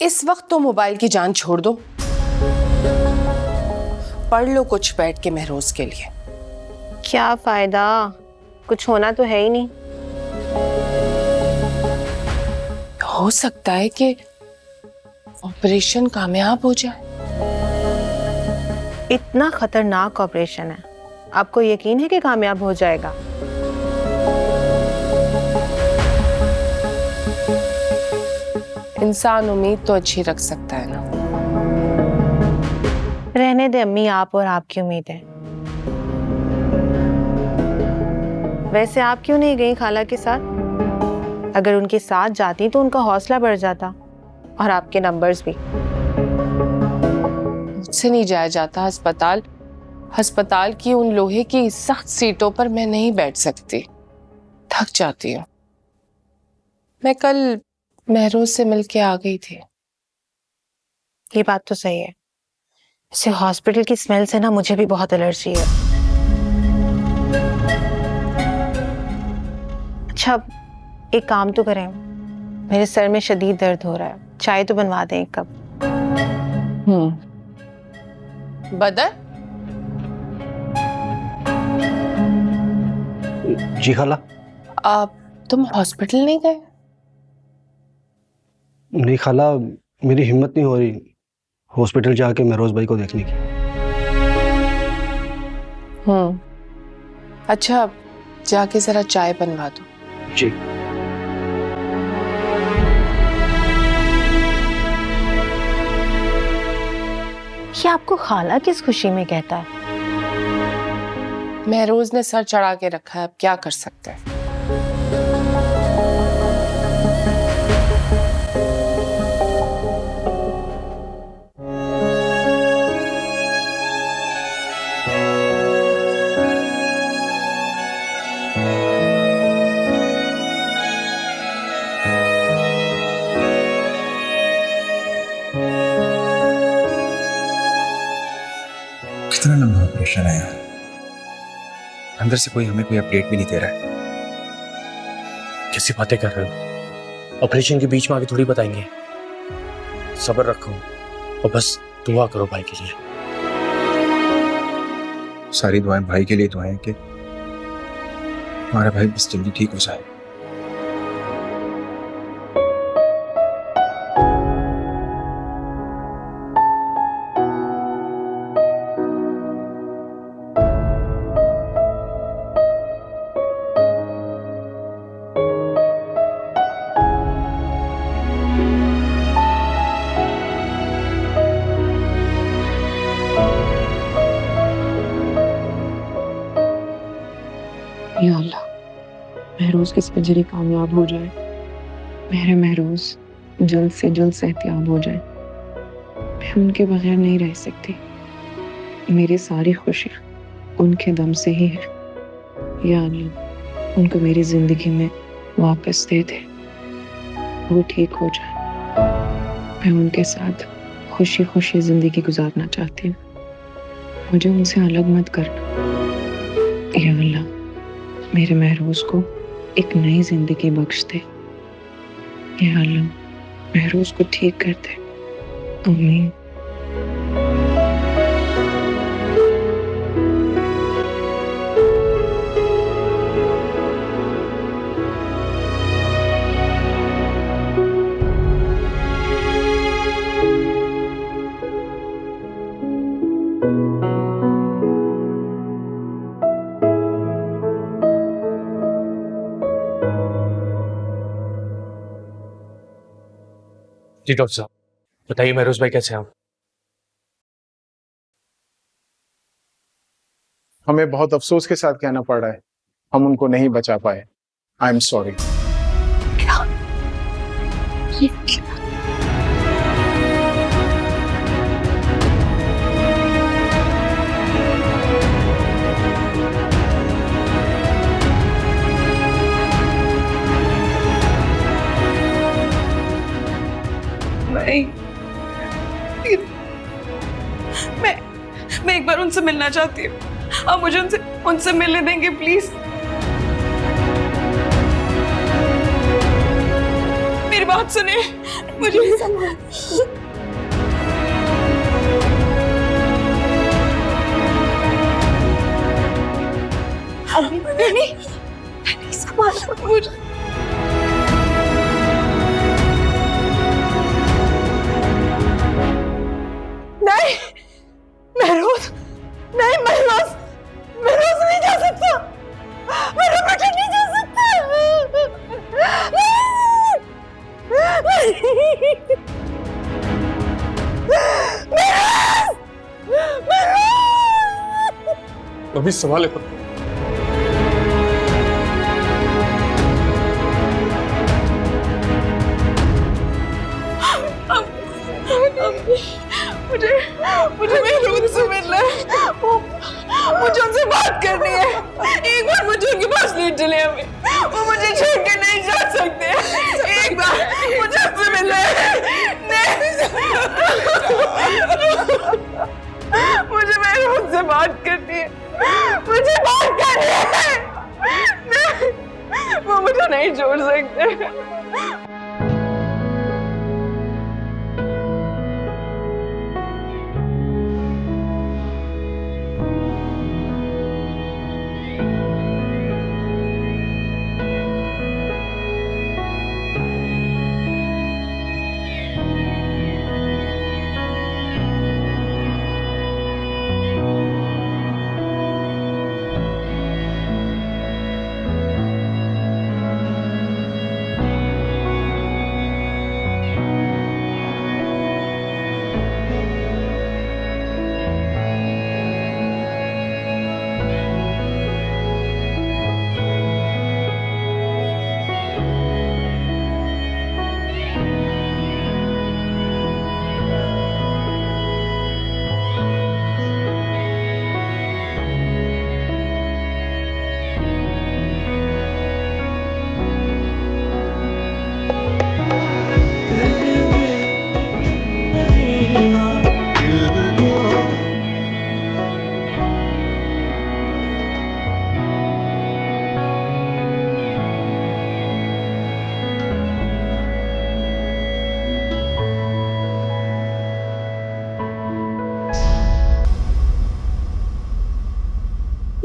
इस वक्त तो मोबाइल की जान छोड़ दो, पढ़ लो कुछ बैठ के महरोज के लिए। क्या फायदा, कुछ होना तो है ही नहीं। हो सकता है कि ऑपरेशन कामयाब हो जाए। इतना खतरनाक ऑपरेशन है, आपको यकीन है कि कामयाब हो जाएगा? इंसान उम्मीद तो अच्छी रख सकता है ना। रहने दे अम्मी, आप और आपकी उम्मीद है। वैसे आप क्यों नहीं गई खाला के साथ? अगर उनके साथ जाती तो उनका हौसला बढ़ जाता और आपके नंबर्स भी। मुझसे नहीं जाया जाता अस्पताल। अस्पताल की उन लोहे की सख्त सीटों पर मैं नहीं बैठ सकती, थक जाती हूँ। मैं कल महरोज से मिलके आ गई थी। ये बात तो सही है। इसे हॉस्पिटल की स्मेल से ना मुझे भी बहुत एलर्जी है। अच्छा, एक काम तो करें, मेरे सर में शदीद दर्द हो रहा है, चाय तो बनवा दें एक कप। बदर, जी खाला। तुम हॉस्पिटल नहीं गए? नहीं खाला, मेरी हिम्मत नहीं हो रही हॉस्पिटल जाके महरोज भाई को देखने की। अच्छा, जाके जरा चाय बनवा दो। जी। ये आपको खाला किस खुशी में कहता है? महरोज ने सर चढ़ा के रखा है, अब क्या कर सकते हैं। कितना लंबा ऑपरेशन है यार, अंदर से कोई हमें कोई अपडेट भी नहीं दे रहा है। कैसी बातें कर रहे हो? ऑपरेशन के बीच में आगे थोड़ी बताएंगे। सब्र रखो और बस दुआ करो भाई के लिए। सारी दुआएं भाई के लिए दुआएं कि हमारा भाई बस जल्दी ठीक हो जाए। या अल्लाह, महरोज की सर्जरी कामयाब हो जाए। मेरे महरोज जल्द से जल्द सेहतयाब हो जाए। मैं उनके बगैर नहीं रह सकती। मेरी सारी खुशी उनके दम से ही है। या अल्लाह, उनको मेरी जिंदगी में वापस दे दे, वो ठीक हो जाए। मैं उनके साथ खुशी खुशी जिंदगी गुजारना चाहती हूँ। मुझे उनसे अलग मत करना। या अल्लाह, मेरे महरोज को एक नई जिंदगी बख्श दे। या अल्लाह, महरोज को ठीक कर दे। आमीन। जी डॉक्टर साहब, बताइए महरोज भाई कैसे हैं आप? हमें बहुत अफसोस के साथ कहना पड़ रहा है, हम उनको नहीं बचा पाए। I am sorry. मैं एक बार उनसे मिलना चाहती हूँ। आप मुझे उनसे मिलने देंगे प्लीज? मेरी बात सुने, मुझे अभी नहीं संभाल मुझे। नहीं महरोज, नहीं महरोज, महरोज नहीं जा सकता, मेरा बेटा नहीं जा सकता। अभी संभाले खुद को। मुझे महरोज से मिलना है, मुझे उनसे बात करनी है। एक बार मुझे उनके पास ले चले, हमें वो मुझे छोड़ के नहीं जा सकते। एक बार मुझे उनसे मिलना है। मुझे महरोज से बात करनी है, मुझे बात करनी है। वो मुझे नहीं छोड़ सकते।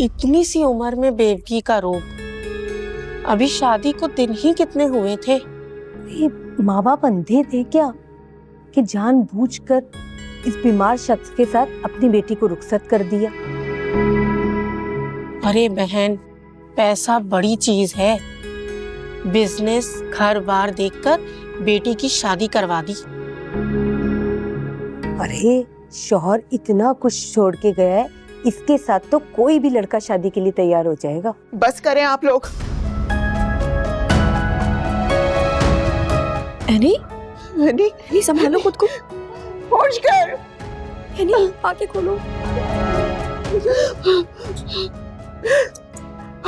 इतनी सी उम्र में बेवकी का रोग, अभी शादी को दिन ही कितने हुए थे। माँ बाप अंधे थे क्या कि जानबूझकर इस बीमार शख्स के साथ अपनी बेटी को रुखसत कर दिया? अरे बहन, पैसा बड़ी चीज है। बिजनेस घर बार देखकर बेटी की शादी करवा दी। अरे शौहर इतना कुछ छोड़ के गया है, इसके साथ तो कोई भी लड़का शादी के लिए तैयार हो जाएगा। बस करें आप लोग। एनी, एनी, एनी संभालो खुद को। होश कर। एनी आंखें खोलो।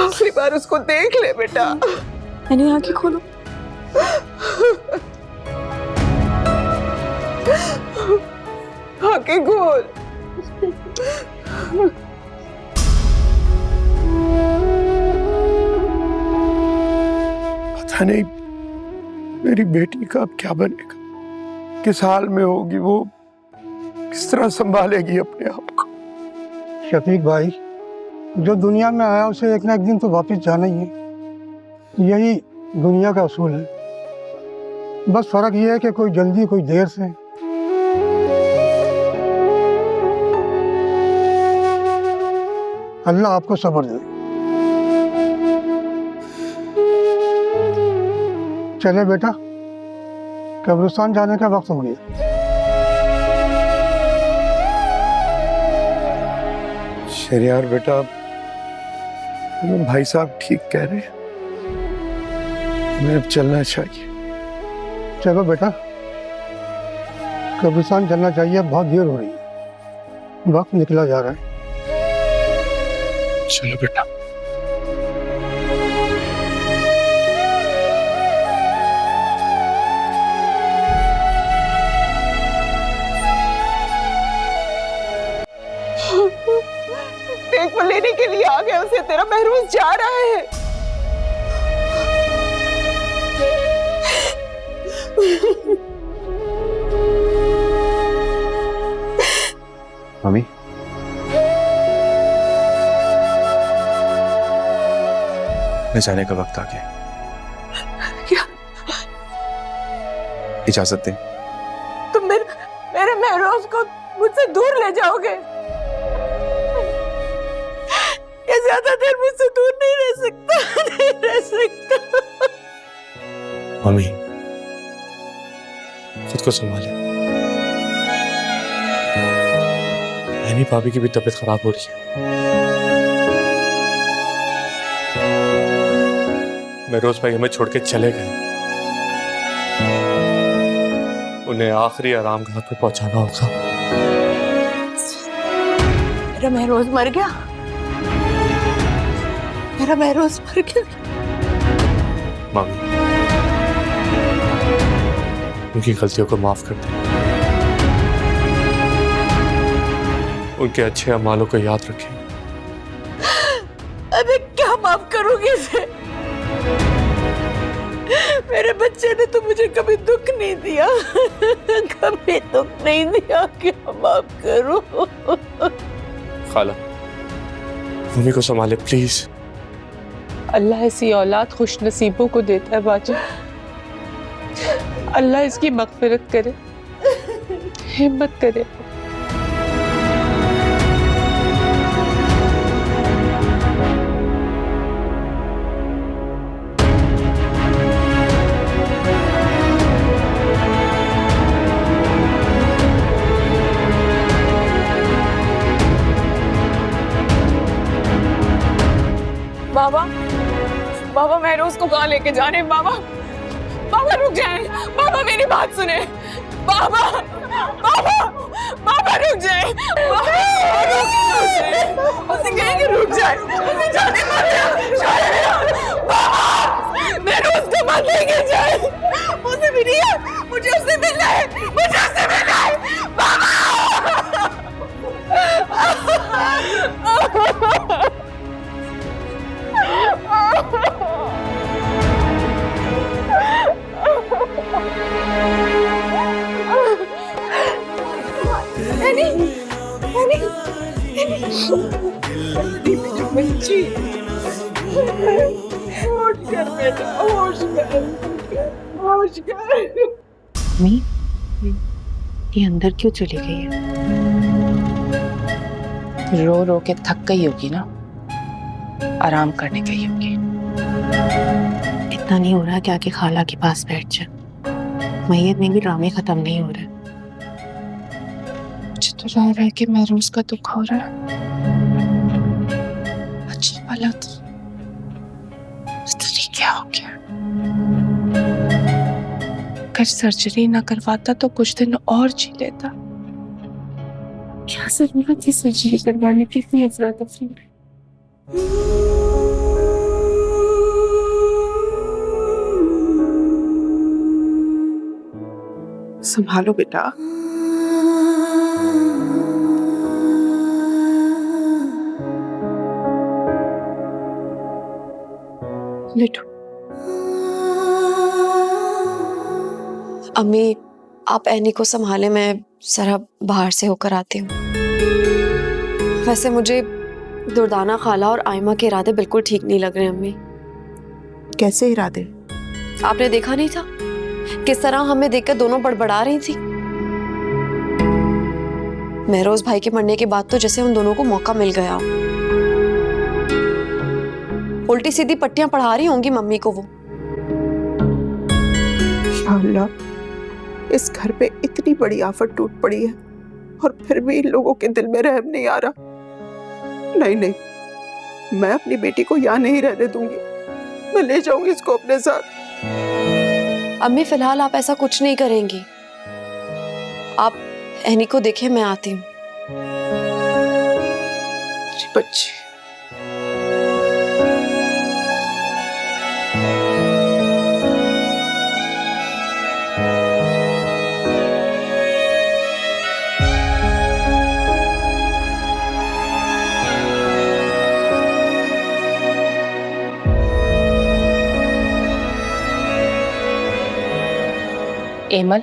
आखिरी बार उसको देख ले बेटा। एनी आंखें खोलो। आंखें खोल। पता नहीं मेरी बेटी का अब क्या बनेगा, किस हाल में होगी वो, किस तरह संभालेगी अपने आप को। शफीक भाई, जो दुनिया में आया उसे एक ना एक दिन तो वापस जाना ही है, यही दुनिया का असूल है। बस फर्क ये है कि कोई जल्दी कोई देर से। अल्लाह आपको सब्र दे। चले बेटा, कब्रिस्तान जाने का वक्त हो गया। शरियार बेटा, भाई साहब ठीक कह रहे हैं, हमें अब चलना चाहिए। चलो बेटा, कब्रिस्तान चलना चाहिए, बहुत देर हो रही है, वक्त निकला जा रहा है। चलो बेटा। देखभाल लेने के लिए आ गया, उसे तेरा महरोज जा रहा है। मम्मी, मैं जाने का वक्त आ गया। क्या? इजाजत दें। तुम मेरे महरोज को मुझसे दूर ले जाओगे? ये ज्यादा देर मुझसे दूर नहीं रह सकता, नहीं रह सकता। मम्मी, खुद को संभाले। एनी भाभी की भी तबीयत खराब हो रही है। महरोज भाई हमें छोड़ के चले गए। उन्हें आखिरी आराम गाह पे पहुंचाना होगा। मेरा महरोज मर गया, मेरा महरोज मर गया। मम्मी, उनकी गलतियों को माफ कर दें। उनके अच्छे अमालों को याद रखें। अबे क्या माफ करूंगी इसे? मेरे बच्चे ने तो मुझे कभी दुख नहीं दिया, कभी दुख नहीं दिया। क्या माफ करूं? खाला, मम्मी को संभाले प्लीज। अल्लाह ऐसी औलाद खुश नसीबों को देता है बाजी। अल्लाह इसकी मगफिरत करे, हिम्मत करे। बाबा, बाबा महरोज को कहाँ लेके जा रहे हैं? बाबा, बाबा रुक जाए। बाबा मेरी बात सुने। बाबा, बाबा, बाबा रुक जाए। उसे कहेंगे रुक जाए, उसे जाने मत दे। बाबा, महरोज को मत लेके जाए। उसे मिलिए, मुझे उससे मिलना है, मुझे उससे मिलना है। बाबा, बच्ची, होश कर बेटा, होश कर, होश कर। मी, ये अंदर क्यों चली गई है? रो रो के थक गई होगी ना, आराम करने गई होगी। इतना नहीं हो रहा क्या कि खाला के पास बैठ जाए? मैयत में भी ड्रामे खत्म नहीं हो रहे। मुझे तो रह रह के महरोज का दुख हो रहा है। अच्छा भला तो पता नहीं क्या हो गया। अगर सर्जरी ना करवाता तो कुछ दिन और जी लेता। क्या जरूरत थी सर्जरी करवाने की? इतनी अफरा तफरी में। संभालो बेटा। लेटो। अम्मी, आप एनी को संभाले, मैं जरा बाहर से होकर आती हूँ। वैसे मुझे दुर्दाना खाला और आयमा के इरादे बिल्कुल ठीक नहीं लग रहे अम्मी। कैसे इरादे? आपने देखा नहीं था किस तरह हमें देखकर दोनों बड़बड़ा रही थी? महरोज भाई के मरने के बाद तो जैसे उन दोनों को मौका मिल गया। उल्टी सीधी पट्टियां पढ़ा रही होंगी मम्मी को वो। या अल्लाह, इस घर पे इतनी बड़ी आफत टूट पड़ी है और फिर भी इन लोगों के दिल में रहम नहीं आ रहा। नहीं नहीं, मैं अपनी बेटी को यहाँ नहीं रहने दूंगी। मैं ले जाऊंगी इसको अपने साथ। अम्मी, फिलहाल आप ऐसा कुछ नहीं करेंगी। आप एनी को देखें, मैं आती हूँ। बच्ची, एमल,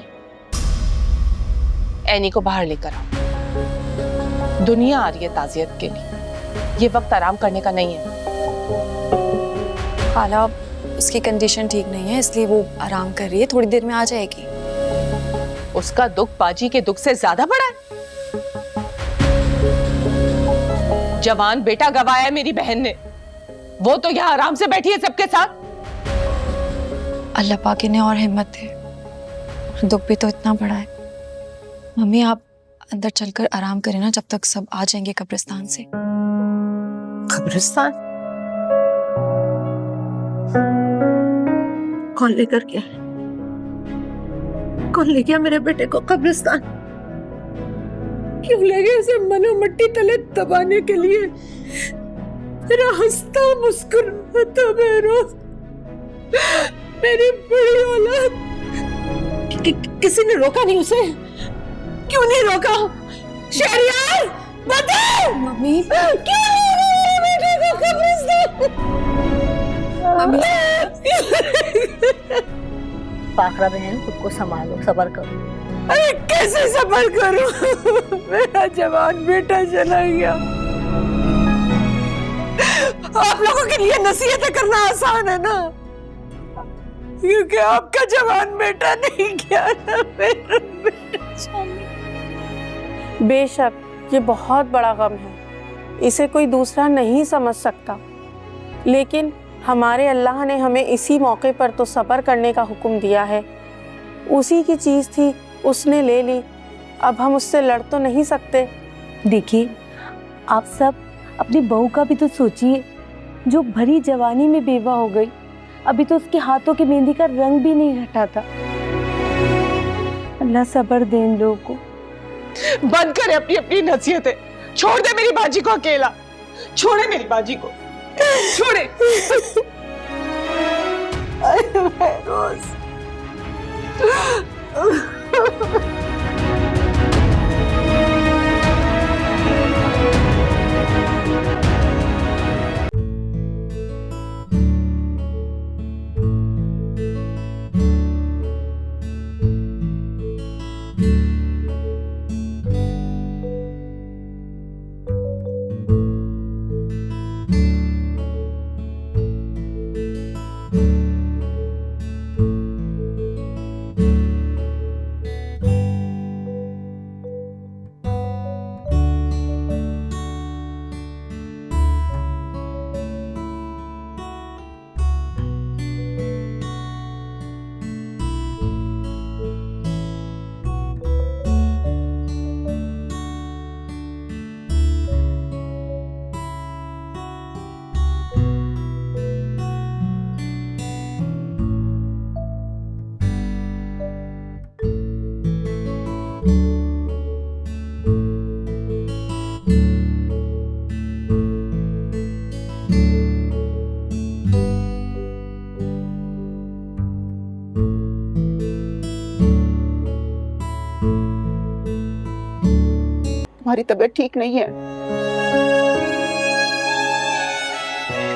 एनी को बाहर लेकर आओ। दुनिया आ रही है ताजियत के लिए, ये वक्त आराम करने का नहीं है। खाला, उसकी कंडीशन ठीक नहीं है, इसलिए वो आराम कर रही है, थोड़ी देर में आ जाएगी। उसका दुख बाजी के दुख से ज्यादा बड़ा है। जवान बेटा गवाया है मेरी बहन ने, वो तो यहाँ आराम से बैठी है सबके साथ। अल्लाह पाक ने और हिम्मत दे, दुख भी तो इतना बड़ा है। मम्मी, आप अंदर चलकर आराम करें ना, जब तक सब आ जाएंगे कब्रिस्तान से। कब्रिस्तान? कौन लेकर गया? कौन ले गया मेरे बेटे को कब्रिस्तान? क्यों ले गए उसे मनो मट्टी तले दबाने के लिए? मेरा हंसता मुस्कुराता महरोज, मेरी बड़ी औलाद। किसी ने रोका नहीं उसे? क्यों नहीं रोका? शहरियार बता मम्मी, क्यों ले गए मेरे बेटे को कब्रिस्तान? पाखरा बहन, खुद को संभालो, सब्र करो। अरे कैसे सब्र करूं? मेरा जवान बेटा चला गया। आप लोगों के लिए नसीहतें करना आसान है ना, क्योंकि आपका जवान बेटा नहीं गया ना, मेरा बेटा चला। बेशक ये बहुत बड़ा गम है, इसे कोई दूसरा नहीं समझ सकता, लेकिन हमारे अल्लाह ने हमें इसी मौके पर तो सब्र करने का हुक्म दिया है। उसी की चीज़ थी, उसने ले ली, अब हम उससे लड़ तो नहीं सकते। देखिए, आप सब अपनी बहू का भी तो सोचिए, जो भरी जवानी में बेवा हो गई, अभी तो उसके हाथों की मेहंदी का रंग भी नहीं हटा था। अल्लाह सब्र दे इन लोगों को। बंद करे अपनी अपनी नसीहतें, छोड़ दे मेरी बाजी को अकेला, छोड़े मेरी बाजी को, छोड़े। महरोज, तुम्हारी तबीयत ठीक नहीं है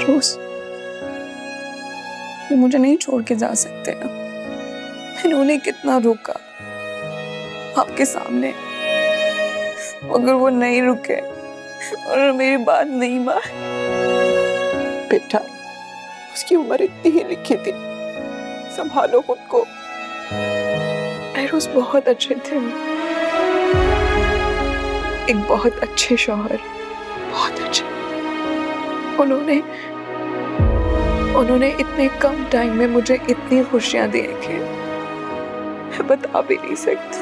रोज, वो मुझे नहीं छोड़ के जा सकते ना। मैंने उन्हें कितना रोका आपके सामने, अगर वो नहीं रुके और मेरी बात नहीं मानी। बेटा, उसकी उम्र इतनी ही लिखी थी, संभालो खुद को। रोज बहुत अच्छे थे, एक बहुत अच्छे शौहर, बहुत अच्छे। उन्होंने इतने कम टाइम में मुझे इतनी खुशियां दी कि मैं बता भी नहीं सकती।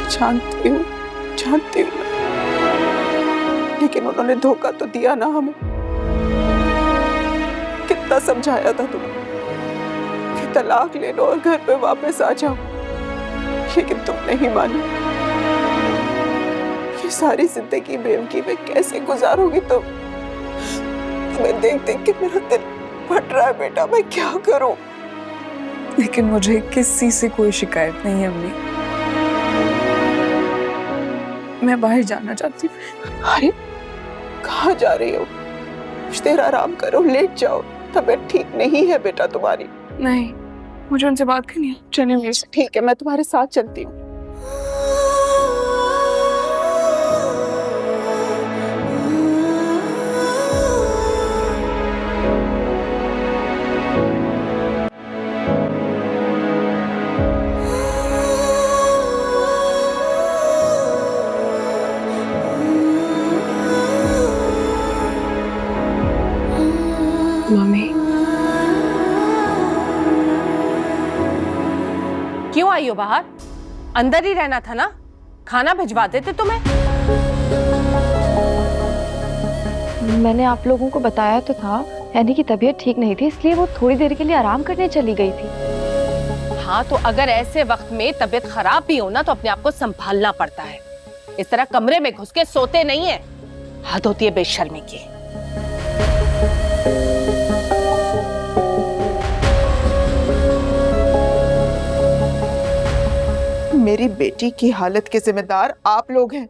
जानती हूँ, लेकिन उन्होंने धोखा तो दिया ना हमें। कितना समझाया था तुम्हें कि तलाक ले लो और घर पे वापस आ जाओ, लेकिन तुम नहीं मानी। ये सारी जिंदगी बेवकी में कैसे गुजारोगी तुम? मैं देख देख के मेरा दिल फट रहा है बेटा, मैं क्या करूं? लेकिन मुझे किसी से कोई शिकायत नहीं है अम्मी। मैं बाहर जाना चाहती हूँ। अरे कहाँ जा रही हो? कुछ देर आराम करो, लेट जाओ, तबीयत ठीक नहीं है बेटा तुम्हारी। नहीं, मुझे उनसे बात करनी है। चलिए मेरे से। ठीक है, मैं तुम्हारे साथ चलती हूँ। मम्मी, क्यों आई हो बाहर? अंदर ही रहना था ना, खाना भिजवा देते तुम्हें। मैंने आप लोगों को बताया तो था, यानी कि तबीयत ठीक नहीं थी, इसलिए वो थोड़ी देर के लिए आराम करने चली गई थी। हाँ, तो अगर ऐसे वक्त में तबीयत खराब भी हो ना तो अपने आप को संभालना पड़ता है। इस तरह कमरे में घुस के सोते नहीं है। हद होती है बेशर्मी की। मेरी बेटी की हालत के जिम्मेदार आप लोग हैं।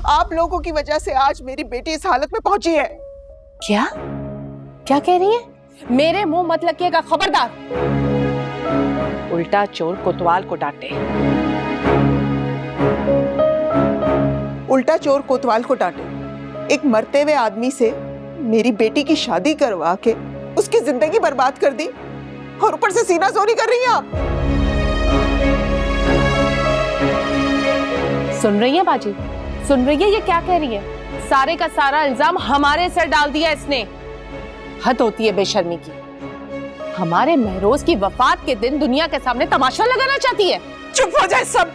आप लोगों की वजह से आज मेरी बेटी इस हालत में पहुंची है। क्या क्या कह रही है? मेरे मुंह मत लगिएगा, खबरदार। उल्टा चोर कोतवाल को डांटे। उल्टा चोर कोतवाल को डांटे। एक मरते हुए आदमी से मेरी बेटी की शादी करवा के उसकी जिंदगी बर्बाद कर दी, और ऊपर से सीना जोरी कर रही हैं आप। सुन रही है बाजी? सुन रही है ये क्या कह रही है? सारे का सारा इल्जाम हमारे सर डाल दिया इसने। हद होती है बेशर्मी की। हमारे महरोज की वफात के दिन दुनिया के सामने तमाशा लगाना चाहती है। चुप हो जाए सब।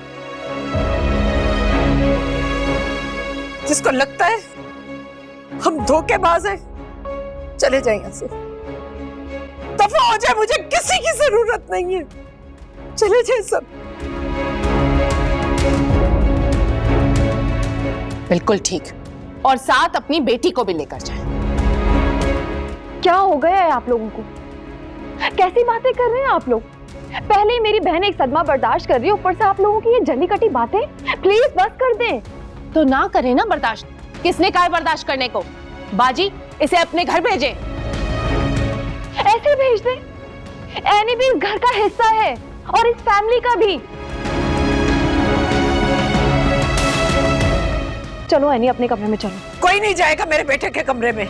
जिसको लगता है हम धोखेबाज हैं, चले जाए यहाँ से। दफा हो जाए, मुझे किसी की जरूरत नहीं है। चले जाए सब। बिल्कुल ठीक, और साथ अपनी बेटी को भी लेकर जाए। क्या हो गया है आप लोगों को? कैसी बातें कर रहे हैं आप लोग? पहले ही मेरी बहन एक सदमा बर्दाश्त कर रही है, ऊपर से आप लोगों की ये जली कटी बातें। प्लीज बस कर दें। तो ना करे ना बर्दाश्त। किसने कहा बर्दाश्त करने को? बाजी, इसे अपने घर भेजे। ऐसे भेज दें? एनी भी इस घर का हिस्सा है और इस फैमिली का भी। चलो एनी, अपने कमरे में चलो। कोई नहीं जाएगा मेरे बेटे के कमरे में,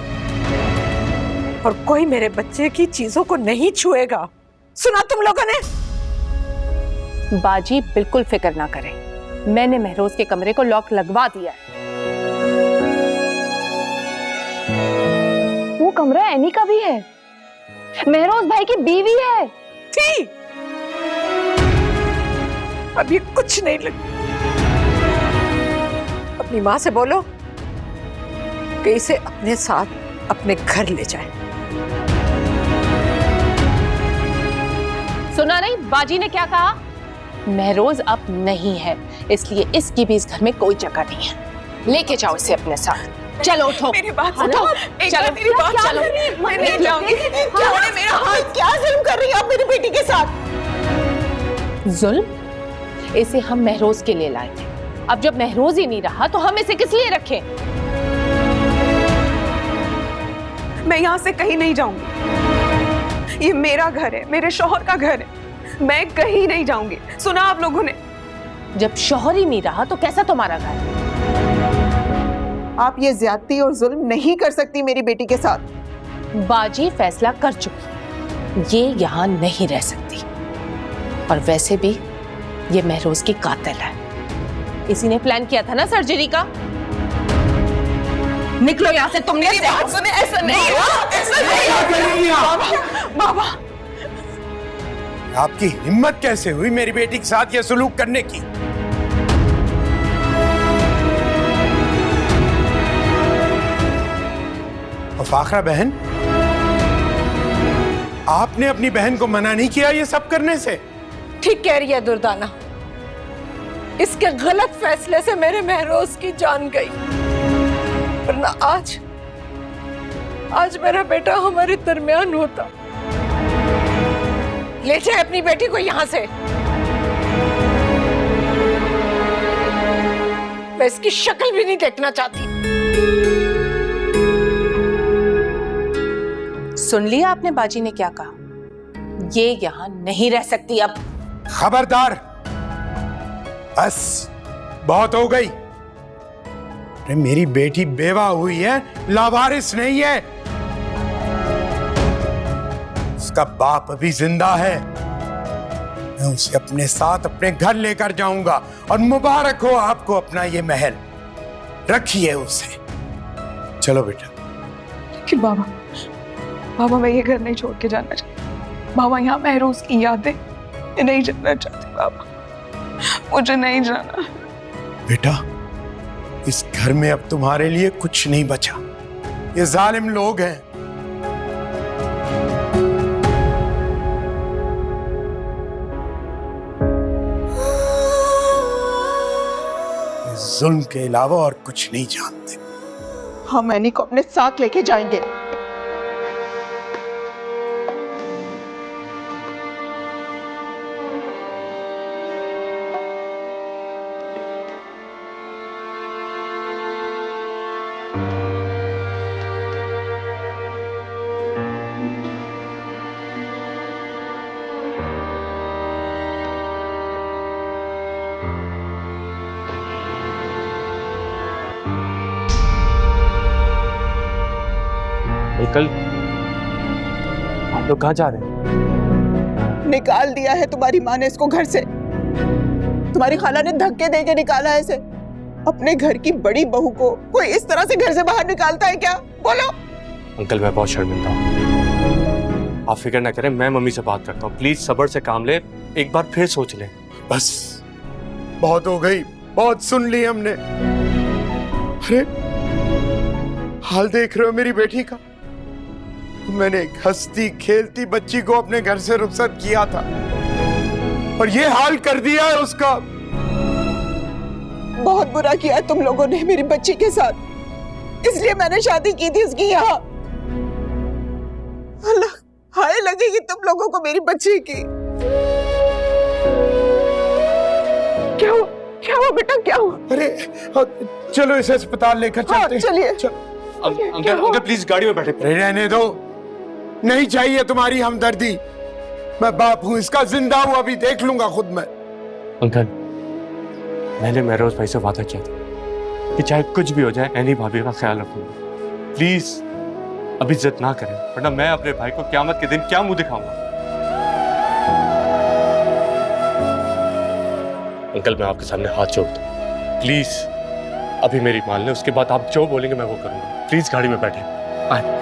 और कोई मेरे बच्चे की चीजों को नहीं छुएगा। सुना तुम लोगों ने? बाजी बिल्कुल फिक्र ना करें, मैंने महरोज के कमरे को लॉक लगवा दिया है। वो कमरा एनी का भी है, महरोज भाई की बीवी है। थी, अब ये कुछ नहीं लग। अपनी माँ से बोलो कि इसे अपने साथ अपने घर ले जाए। सुना नहीं बाजी ने क्या कहा? महरोज अब नहीं है, इसलिए इसकी भी इस घर में कोई जगह नहीं है। लेके जाओ इसे अपने साथ। चलो उठो। मेरी बात उठो। सुनो। चलो मेरी बात चलो। मैं नहीं जाऊंगी। छोड़े मेरा हाथ। क्या जुल्म कर रही है आप मेरी बेटी के साथ? जुल्म? इसे हम महरोज के लिए लाए थे। अब जब महरोज ही नहीं रहा तो हम इसे किस लिए रखें? मैं यहाँ से कहीं नहीं जाऊंगी। ये मेरा घर है, मेरे शौहर का घर है। मैं कहीं नहीं जाऊंगी। सुना आप लोगों ने? जब शौहर ही नहीं रहा तो कैसा तुम्हारा घर? आप ये ज्यादती और जुल्म नहीं कर सकती मेरी बेटी के साथ। बाजी फैसला कर चुकी है, ये यहाँ नहीं रह सकती। और वैसे भी ये महरोज की कातिल है। इसी ने प्लान किया था ना सर्जरी का। निकलो यहाँ से। तुमने बात सुने, ऐसा नहीं हुआ, ऐसा नहीं हुआ। बाबा, आपकी हिम्मत कैसे हुई मेरी बेटी के साथ यह सलूक करने की? और फाखरा बहन, आपने अपनी बहन को मना नहीं किया ये सब करने से? ठीक कह रही है दुर्दाना। इसके गलत फैसले से मेरे महरोज की जान गई, वरना आज मेरा बेटा हमारे दरमियान होता। ले जाए अपनी बेटी को यहाँ से। मैं इसकी शक्ल भी नहीं देखना चाहती। सुन लिया आपने बाजी ने क्या कहा? ये यहाँ नहीं रह सकती अब। खबरदार, बस बहुत हो गई। अरे मेरी बेटी बेवा हुई है, लावारिस नहीं है। उसका बाप अभी जिंदा है। मैं उसे अपने साथ अपने घर लेकर जाऊंगा और मुबारक हो आपको अपना ये महल। रखिए उसे। चलो बेटा। कि बाबा, बाबा मैं ये घर नहीं छोड़ के जाना चाहती। बाबा यहाँ महरोज की यादें नहीं जाना चाहती। बाबा मुझे नहीं जाना। बेटा, इस घर में अब तुम्हारे लिए कुछ नहीं बचा। ये जालिम लोग हैं। जुल्म के अलावा और कुछ नहीं जानते। हम एनी को अपने साथ लेके जाएंगे। अंकल, आप लोग कहाँ जा रहे हैं? निकाल दिया है तुम्हारी माँ ने इसको घर से। तुम्हारी खाला ने धक्के दे के निकाला है इसे। अपने घर की बड़ी बहू को कोई इस तरह से घर से बाहर निकालता है क्या? बोलो। अंकल मैं बहुत शर्मिंदा हूँ। आप फिक्र ना करें, मैं मम्मी से बात करता हूँ। प्लीज सब्र से काम ले, एक बार फिर सोच लें। बस बहुत हो गई, बहुत सुन ली हमने। अरे हाल देख रहे हो मेरी बेटी का? मैंने एक हंसती खेलती बच्ची को अपने घर से रुखसत किया था और ये हाल कर दिया है उसका। बहुत बुरा किया है तुम लोगों ने मेरी बच्ची के साथ। इसलिए मैंने शादी की थी उसकी यहाँ। अल्लाह, हाय लगेगी तुम लोगों को मेरी बच्ची की। क्या हुआ? क्या हुआ बेटा, क्या हुआ? अरे चलो इसे अस्पताल लेकर चलते हैं। चलिए। अंकल प्लीज गाड़ी में बैठे। रहने दो, नहीं चाहिए तुम्हारी हमदर्दी। मैं बाप हूं इसका, जिंदा हूं, अभी देख लूंगा खुद मैं। अंकल, मैंने महरोज भाई से वादा किया था कि चाहे कुछ भी हो जाए एनी भाभी का ख्याल रखूंगा। प्लीज अभी जिद ना करें, वरना मैं अपने भाई को क़यामत के दिन क्या मुंह दिखाऊंगा। अंकल मैं आपके सामने हाथ जोड़ता हूं, प्लीज अभी मेरी मान लें, उसके बाद आप जो बोलेंगे मैं वो करूंगा। प्लीज गाड़ी में बैठे। आए।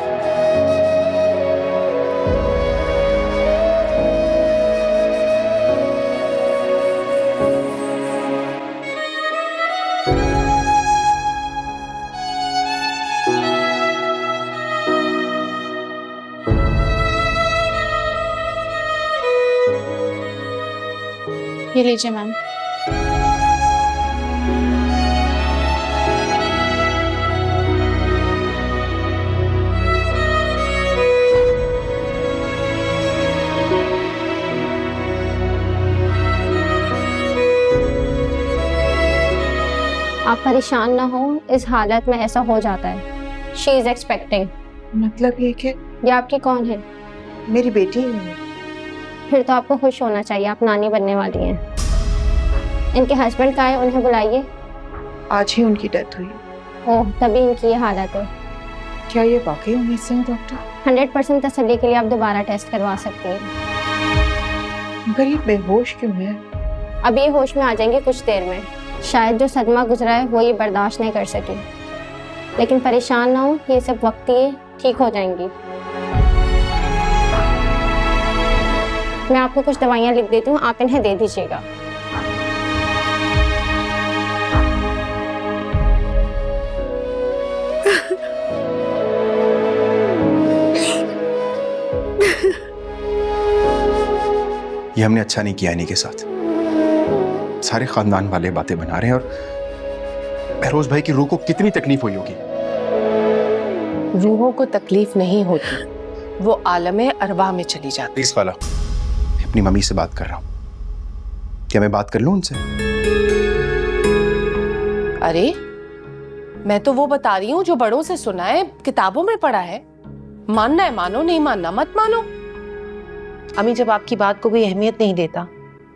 ये लीजिए मैम। आप परेशान ना हो, इस हालत में ऐसा हो जाता है। She is expecting. मतलब ये कि ये आपकी कौन है? मेरी बेटी है। फिर तो आपको खुश होना चाहिए, आप नानी बनने वाली हैं। इनके हस्बैंड कहाँ हैं, उन्हें बुलाइए। आज ही उनकी डेथ हुई। ओह, तभी इनकी ये हालत है। क्या ये वाकई उम्मीद से है डॉक्टर? 100% तसल्ली के लिए आप दोबारा टेस्ट करवा सकती हैं। मगर ये बेहोश क्यों है? अब ये होश में आ जाएंगे कुछ देर में। शायद जो सदमा गुजरा है वो ये बर्दाश्त नहीं कर सकी। लेकिन परेशान ना हो, ये सब वक्ती है, ठीक हो जाएंगी। मैं आपको कुछ दवाइयाँ लिख देती हूँ, आप इन्हें दे दीजिएगा। ये हमने अच्छा नहीं किया इन्हीं के साथ। सारे खानदान वाले बातें बना रहे हैं और महरोज भाई की रूह को कितनी तकलीफ हुई होगी। रूहों को तकलीफ नहीं होती, वो आलमे अरवाह में चली जाती। प्लीज खाला, अपनी मम्मी से बात कर रहा हूँ, क्या मैं बात कर लूँ उनसे? अरे मैं तो वो बता रही हूँ जो बड़ों से सुना है, किताबों में पढ़ा है। मानना है मानो, नहीं मानना मत मानो। अम्मी जब आपकी बात को कोई अहमियत नहीं देता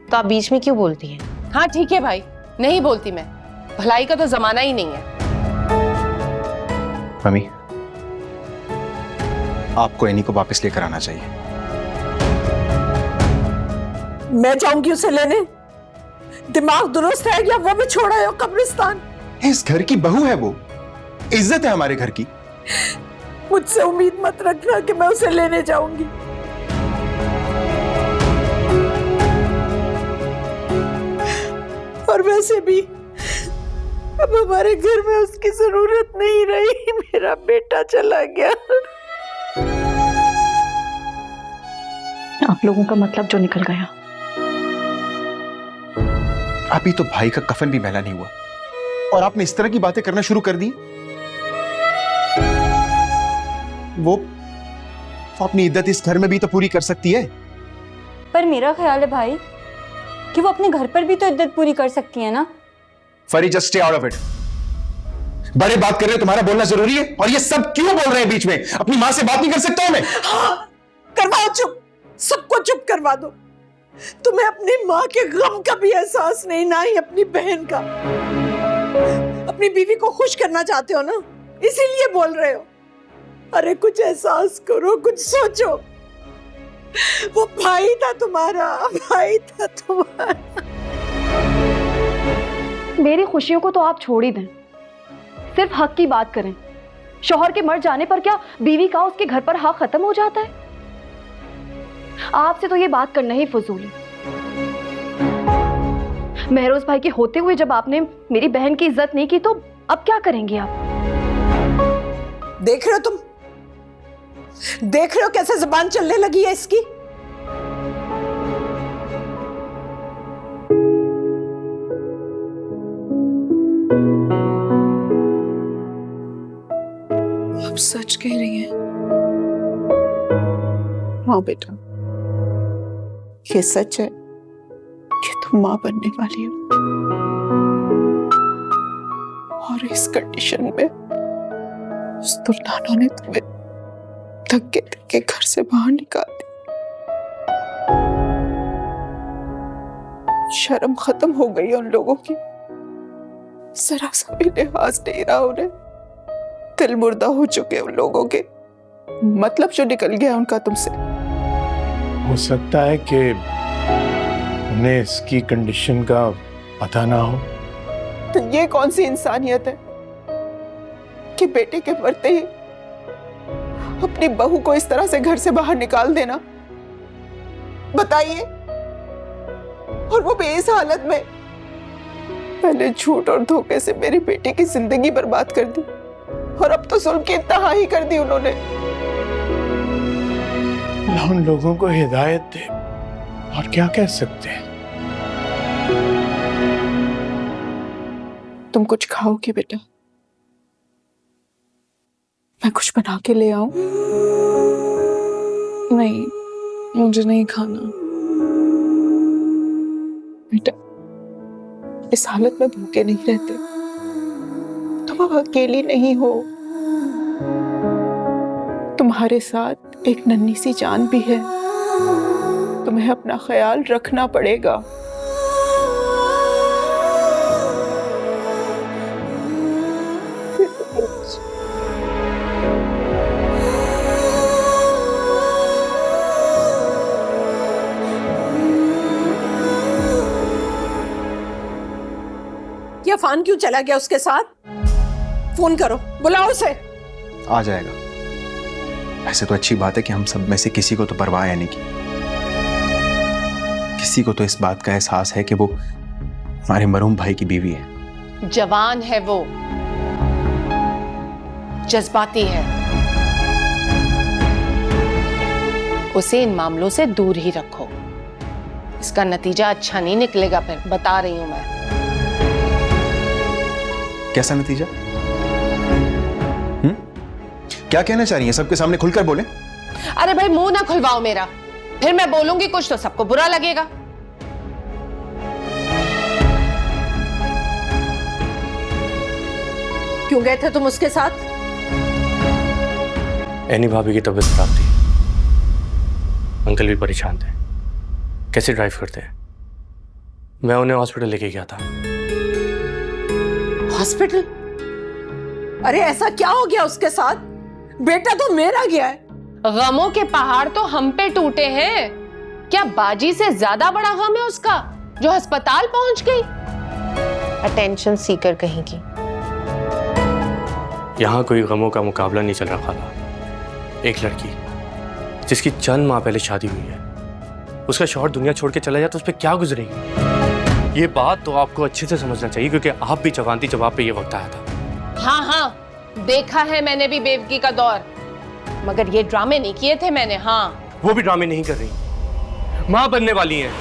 तो आप बीच में क्यों बोलती हैं? हाँ ठीक है भाई, नहीं बोलती मैं, भलाई का तो जमाना ही नहीं है। मम्मी, आपको एनी को वापस लेकर आना चाहिए। मैं जाऊंगी उसे लेने। दिमाग दुरुस्त है या वो भी छोड़ा है कब्रिस्तान? इस घर की बहू है वो, इज्जत है हमारे घर की। मुझसे उम्मीद मत रखना कि मैं उसे लेने जाऊंगी। और वैसे भी अब हमारे घर में उसकी जरूरत नहीं रही, मेरा बेटा चला गया। आप लोगों का मतलब जो निकल गया। अभी तो भाई का कफन भी मैला नहीं हुआ और आपने इस तरह की बातें करना शुरू कर दी। वो अपनी इज्जत इस घर में भी तो पूरी कर सकती है। पर मेरा ख्याल है भाई कि वो अपने घर पर भी तो इज्जत पूरी कर सकती है ना। फरी, just stay out of it. बड़े बात कर रहे हो, तुम्हारा बोलना जरूरी है? और ये सब क्यों बोल रहे हैं बीच में? अपनी मां से बात नहीं कर सकता हूं मैं? हाँ, करवाओ चुप, सबको चुप करवा दो। तुम्हें अपनी माँ के गम का भी एहसास नहीं, ना ही अपनी बहन का। अपनी बीवी को खुश करना चाहते हो ना, इसीलिए बोल रहे हो। अरे कुछ एहसास करो, कुछ सोचो। वो भाई था तुम्हारा, भाई था तुम्हारा। मेरी खुशियों को तो आप छोड़ ही दें, सिर्फ हक की बात करें। शौहर के मर जाने पर क्या बीवी का उसके घर पर हक खत्म हो जाता है? आपसे तो ये बात करना ही फजूल है। महरोज भाई के होते हुए जब आपने मेरी बहन की इज्जत नहीं की तो अब क्या करेंगी आप? देख रहे हो तुम, देख रहे हो कैसे जुबान चलने लगी है इसकी। आप सच कह रही हैं? हाँ बेटा, ये सच है कि तुम मां बनने वाली हो। और इस कंडीशन में उस दुर्दानों ने तुम्हें धक्के धक्के घर से बाहर निकाल दी। शर्म खत्म हो गई है उन लोगों की, जरा सा भी लिहाज नहीं रहा उन्हें। दिल मुर्दा हो चुके उन लोगों के, मतलब जो निकल गया उनका तुमसे। हो सकता है कि उन्हें इसकी कंडीशन का पता ना हो। तो ये कौन सी इंसानियत है कि बेटे के मरते ही अपनी बहू को इस तरह से घर से बाहर निकाल देना? बताइए। और वो भी इस हालत में। पहले झूठ और धोखे से मेरी बेटी की जिंदगी बर्बाद कर दी और अब तो जुल्म की इंतहा ही कर दी उन्होंने। अल्लाह उन लोगों को हिदायत दे, और क्या कह सकते हैं। तुम कुछ खाओगी बेटा? मैं कुछ बना के ले आऊं? नहीं, मुझे नहीं खाना बेटा। इस हालत में भूखे नहीं रहते। तुम अब अकेली नहीं हो, तुम्हारे साथ एक नन्ही सी जान भी है। तुम्हें अपना ख्याल रखना पड़ेगा। ये अफान क्यों चला गया उसके साथ? फोन करो, बुलाओ उसे। आ जाएगा। ऐसे तो अच्छी बात है कि हम सब में से किसी को तो परवाह है नहीं की। किसी को तो इस बात का एहसास है कि वो हमारे मरहूम भाई की बीवी है। जवान है वो, जज्बाती है, उसे इन मामलों से दूर ही रखो। इसका नतीजा अच्छा नहीं निकलेगा फिर, बता रही हूं मैं। कैसा नतीजा? क्या कहना चाह रही हैं? सबके सामने खुलकर बोले। अरे भाई मुंह ना खुलवाओ मेरा, फिर मैं बोलूंगी कुछ तो सबको बुरा लगेगा। क्यों गए थे तुम उसके साथ? एनी भाभी की तबीयत खराब थी, अंकल भी परेशान थे, कैसे ड्राइव करते हैं। मैं उन्हें हॉस्पिटल लेके गया था। हॉस्पिटल? अरे ऐसा क्या हो गया उसके साथ? बेटा तो मेरा गया है। गमों के पहाड़ तो हम पे टूटे हैं। क्या बाजी से ज्यादा बड़ा गम है उसका जो अस्पताल पहुंच गई? अटेंशन सीकर कहीं की। यहाँ कोई गमों का मुकाबला नहीं चल रहा खाला। एक लड़की जिसकी चंद माह पहले शादी हुई है, उसका शौहर दुनिया छोड़ के चला जाए तो उस पर क्या गुजरेगी? ये बात तो आपको अच्छे से समझना चाहिए, क्योंकि आप भी जवान थी जब आप पे ये वक्त आया था। हाँ, देखा है मैंने भी बेवकी का दौर, मगर ये ड्रामे नहीं किए थे मैंने। हाँ, वो भी ड्रामे नहीं कर रही, माँ बनने वाली हैं।